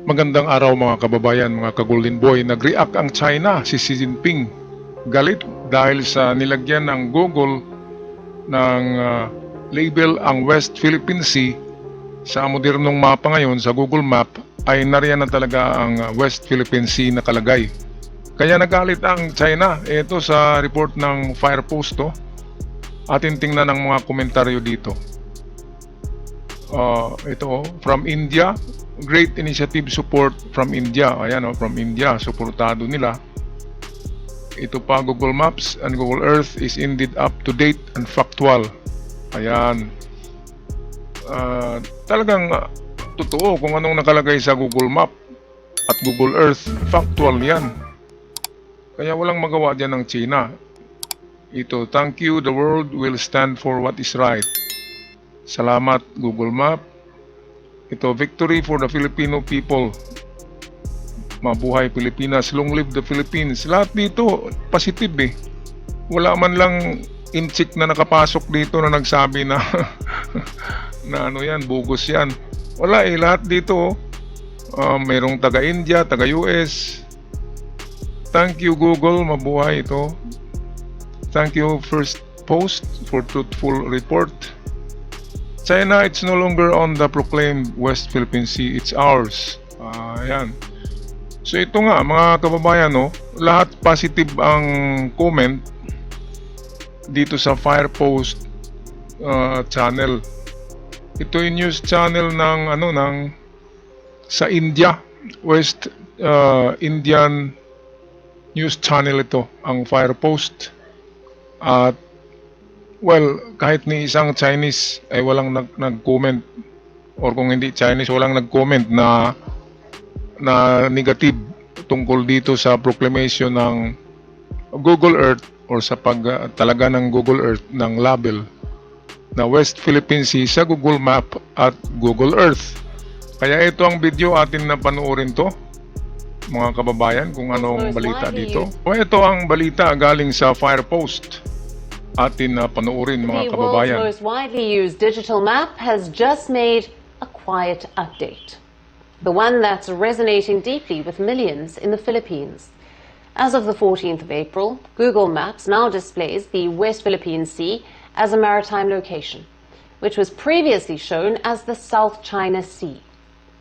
Magandang araw mga kababayan, mga ka-Golden Boy. Nag-react ang China, si Xi Jinping. Galit dahil sa nilagyan ng Google ng label ang West Philippine Sea sa modernong mapa ngayon sa Google Map ay nariyan na talaga ang West Philippine Sea nakalagay. Kaya nagalit ang China. Ito sa report ng Firepost to. Atin tingnan ang mga komentaryo dito. Ito from India, great initiative support from India. Ayan from India, suportado nila. Ito pa, Google Maps and Google Earth is indeed up to date and factual. Ayan. Talagang totoo kung anong nakalagay sa Google Map at Google Earth, factual yan. Kaya walang magawa dyan ng China. Ito, thank you, the world will stand for what is right. Salamat Google Map. Ito, victory for the Filipino people. Mabuhay Pilipinas, long live the Philippines. Lahat dito positive eh. Wala man lang inchik na nakapasok dito na nagsabi na na ano yan, bogus yan. Wala eh, lahat dito mayroong taga India, taga US. Thank you Google, mabuhay ito. Thank you First Post for truthful report. China, it's no longer on the proclaimed West Philippine Sea, it's ours. Ayan. So ito nga mga kababayan, no, lahat positive ang comment dito sa Firepost channel. Ito yung news channel ng sa India, West Indian news channel ito, ang Firepost. At well, kahit ni isang Chinese ay walang nag-comment, or kung hindi Chinese, walang nag-comment na negative tungkol dito sa proclamation ng Google Earth or sa talaga ng Google Earth ng label na West Philippine Sea sa Google Map at Google Earth. Kaya ito ang video atin na panoorin to, mga kababayan, kung anong balita dito. O ito ang balita galing sa Firepost. Atin na panoorin mga kababayan. The world's most widely used digital map has just made a quiet update. The one that's resonating deeply with millions in the Philippines. As of the 14th of April, Google Maps now displays the West Philippine Sea as a maritime location, which was previously shown as the South China Sea.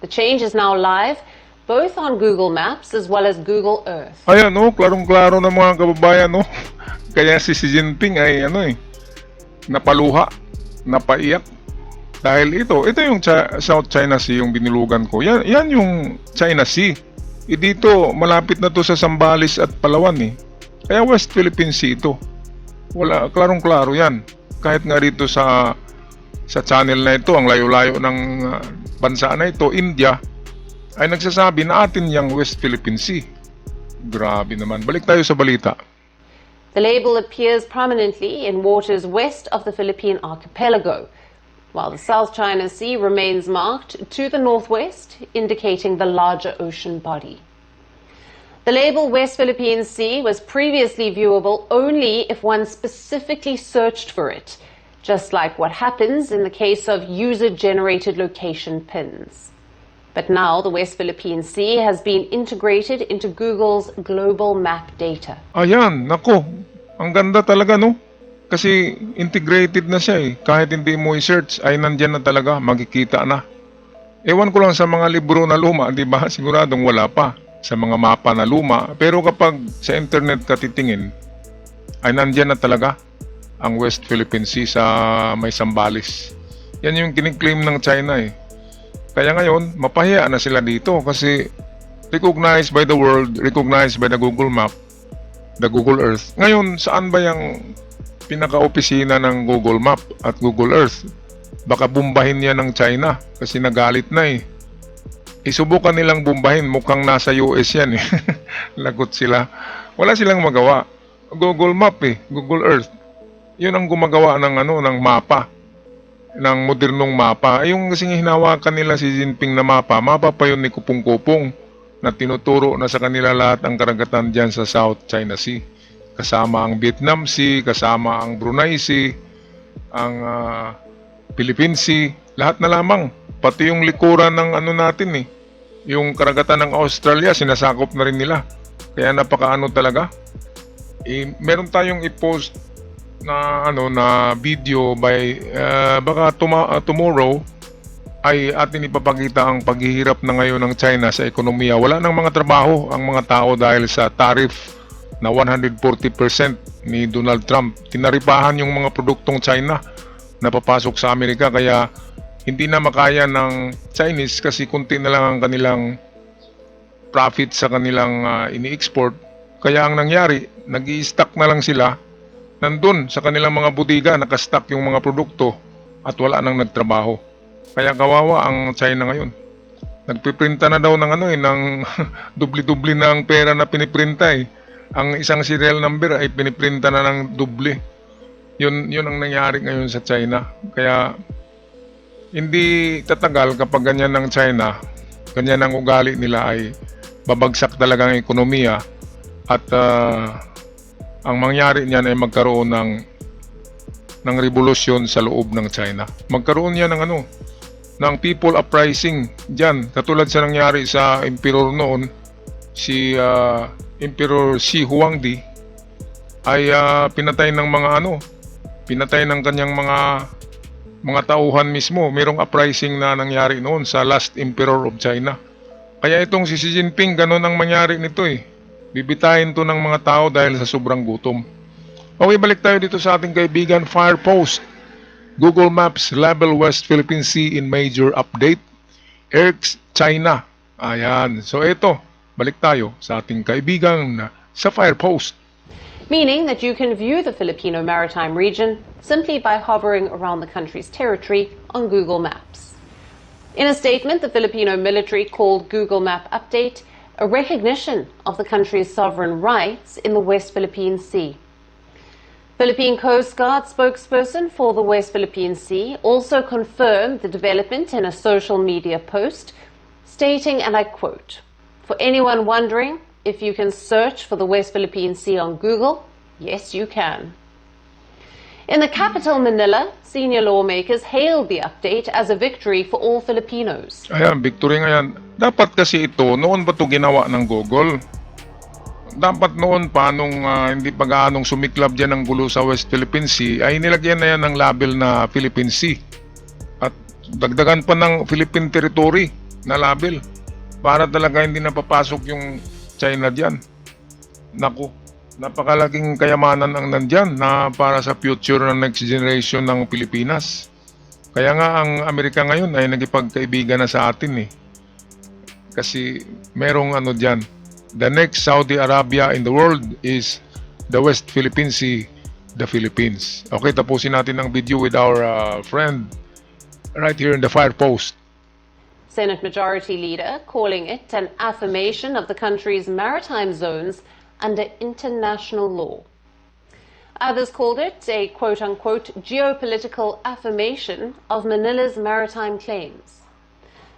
The change is now live both on Google Maps as well as Google Earth. Ayan klarong-klaro na mga kababayan Kaya si Xi Jinping ay napaluha, napaiyak. Dahil ito yung South China Sea yung binilugan ko. Yan yung China Sea. Dito malapit na to sa Zambales at Palawan eh. Kaya West Philippine Sea ito. Wala, klarong-klaro yan. Kahit nga dito sa channel na ito, ang layo-layo ng bansa na ito, India, ay nagsasabi na atin yung West Philippine Sea. Grabe naman. Balik tayo sa balita. The label appears prominently in waters west of the Philippine archipelago, while the South China Sea remains marked to the northwest, indicating the larger ocean body. The label West Philippine Sea was previously viewable only if one specifically searched for it, just like what happens in the case of user-generated location pins. But now the West Philippine Sea has been integrated into Google's global map data. Ayan, nako. Ang ganda talaga Kasi integrated na siya eh. Kahit hindi mo i-search ay nandyan na talaga, makikita na. Ewan ko lang sa mga libro na luma, di ba? Siguradong wala pa sa mga mapa na luma. Pero kapag sa internet ka titingin, ay nandyan na talaga ang West Philippine Sea sa may Zambales. Yan yung kiniklaim ng China eh. Kaya ngayon, mapahiya na sila dito kasi recognized by the world, recognized by the Google Map, the Google Earth. Ngayon, saan ba yung pinaka-opisina ng Google Map at Google Earth? Baka bumbahin niya ng China kasi nagalit na eh. Isubukan nilang bumbahin, mukhang nasa US yan eh. Lagot sila. Wala silang magawa. Google Map eh, Google Earth. Yun ang gumagawa ng ng mapa, ng modernong mapa. Yung kasing hinawakan nila si Jinping na mapa pa yun ni Kupong-Kupong na tinuturo na sa kanila lahat ang karagatan dyan sa South China Sea. Kasama ang Vietnam Sea, kasama ang Brunei Sea, ang Philippine Sea, lahat na lamang. Pati yung likuran ng natin eh, Yung karagatan ng Australia, sinasakop na rin nila. Kaya napakaano talaga. Meron tayong i-post na na video by baka tomorrow ay atin ipapakita ang paghihirap na ngayon ng China sa ekonomiya. Wala nang mga trabaho ang mga tao dahil sa tariff na 140% ni Donald Trump. Tinaripahan yung mga produktong China na papasok sa Amerika, kaya hindi na makaya ng Chinese kasi kunti na lang ang kanilang profit sa kanilang ini-export. Kaya ang nangyari, nag-i-stock na lang sila nandun sa kanilang mga budiga, nakastock yung mga produkto at wala nang nagtrabaho. Kaya kawawa ang China ngayon. Nagpiprinta na daw ng ng dubli-dubli na ang pera na piniprinta eh. Ang isang serial number ay piniprinta na ng dubli. Yun ang nangyari ngayon sa China. Kaya hindi tatagal kapag ganyan ng China, ganyan ang ugali nila, ay babagsak talaga ang ekonomiya at ang mangyari niyan ay magkaroon ng revolusyon sa loob ng China. Magkaroon yan ng people uprising diyan, katulad sa nangyari sa emperor noon, si Emperor Xi Huangdi ay pinatay ng pinatay ng kanyang mga tauhan mismo. Merong uprising na nangyari noon sa last emperor of China. Kaya itong si Xi Jinping, ganun ang mangyari nito eh. Bibitayin to ng mga tao dahil sa sobrang gutom. Okay, balik tayo dito sa ating kaibigan Firepost. Google Maps label West Philippine Sea in major update. Erks China. Ayan. So ito, balik tayo sa ating kaibigan sa Firepost. Meaning that you can view the Filipino maritime region simply by hovering around the country's territory on Google Maps. In a statement, the Filipino military called Google Map Update a recognition of the country's sovereign rights in the West Philippine Sea. Philippine Coast Guard spokesperson for the West Philippine Sea also confirmed the development in a social media post, stating, and I quote, "For anyone wondering if you can search for the West Philippine Sea on Google, yes you can." In the capital, Manila, senior lawmakers hailed the update as a victory for all Filipinos. Ayan, victory nga yan. Dapat kasi ito, noon ba ito ginawa ng Google? Dapat noon pa, nung hindi pa gaanong sumiklab dyan ang gulo sa West Philippine Sea, ay nilagyan na yan ng label na Philippine Sea. At dagdagan pa ng Philippine Territory na label para talaga hindi napapasok yung China dyan. Naku, napakalaking kayamanan ang nandyan na para sa future ng next generation ng Pilipinas. Kaya nga ang Amerika ngayon ay nagipagkaibigan na sa atin eh. Kasi merong dyan. The next Saudi Arabia in the world is the West Philippine Sea, the Philippines. Okay, tapusin natin ang video with our friend right here in the Firepost. Senate Majority Leader calling it an affirmation of the country's maritime zones under international law. Others called it a quote-unquote geopolitical affirmation of Manila's maritime claims.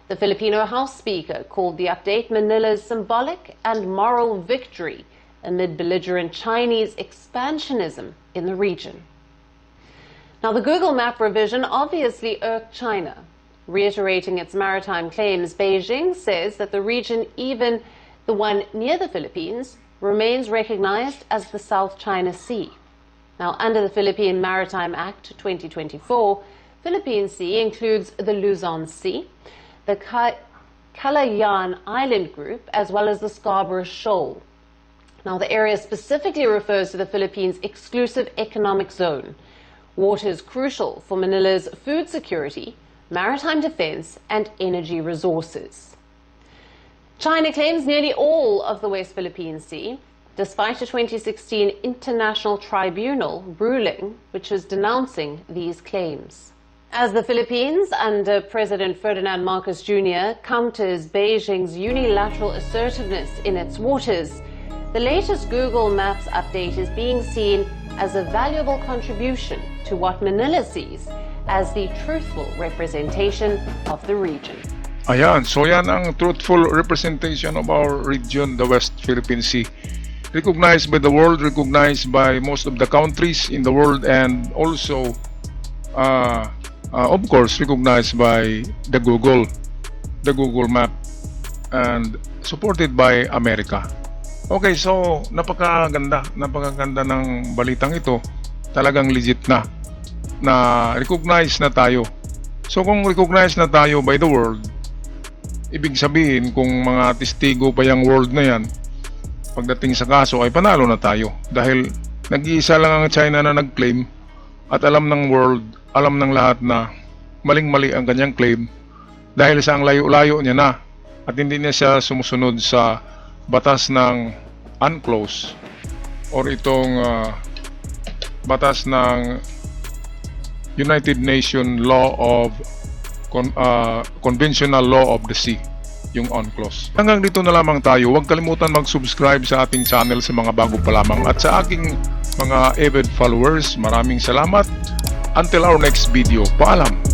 The Filipino House Speaker called the update Manila's symbolic and moral victory amid belligerent Chinese expansionism in the region. Now, the Google Map revision obviously irked China. Reiterating its maritime claims, Beijing says that the region, even the one near the Philippines, remains recognized as the South China Sea. Now, under the Philippine Maritime Act 2024, Philippine Sea includes the Luzon Sea, the Calayan Island Group, as well as the Scarborough Shoal. Now, the area specifically refers to the Philippines' exclusive economic zone, waters crucial for Manila's food security, maritime defense, and energy resources. China claims nearly all of the West Philippine Sea, despite a 2016 international tribunal ruling which was denouncing these claims. As the Philippines, under President Ferdinand Marcos Jr., counters Beijing's unilateral assertiveness in its waters, the latest Google Maps update is being seen as a valuable contribution to what Manila sees as the truthful representation of the region. Ayan, so yan ang truthful representation of our region, the West Philippine Sea. Recognized by the world, recognized by most of the countries in the world, and also of course recognized by the Google Map. and supported by America. Okay, so napakaganda ng balitang ito. Talagang legit na recognize na tayo. So kung recognize na tayo by the world, ibig sabihin kung mga testigo pa yung world na yan, pagdating sa kaso ay panalo na tayo. Dahil nag-iisa lang ang China na nag-claim at alam ng world, alam ng lahat na maling-mali ang kanyang claim dahil sa ang layo-layo niya na at hindi niya siya sumusunod sa batas ng UNCLOS or itong batas ng United Nations Law of Conventional Law of the Sea, yung UNCLOS. Hanggang dito na lamang tayo. Huwag kalimutan mag-subscribe sa ating channel sa mga bago pa lamang at sa aking mga avid followers. Maraming salamat. Until our next video. Paalam.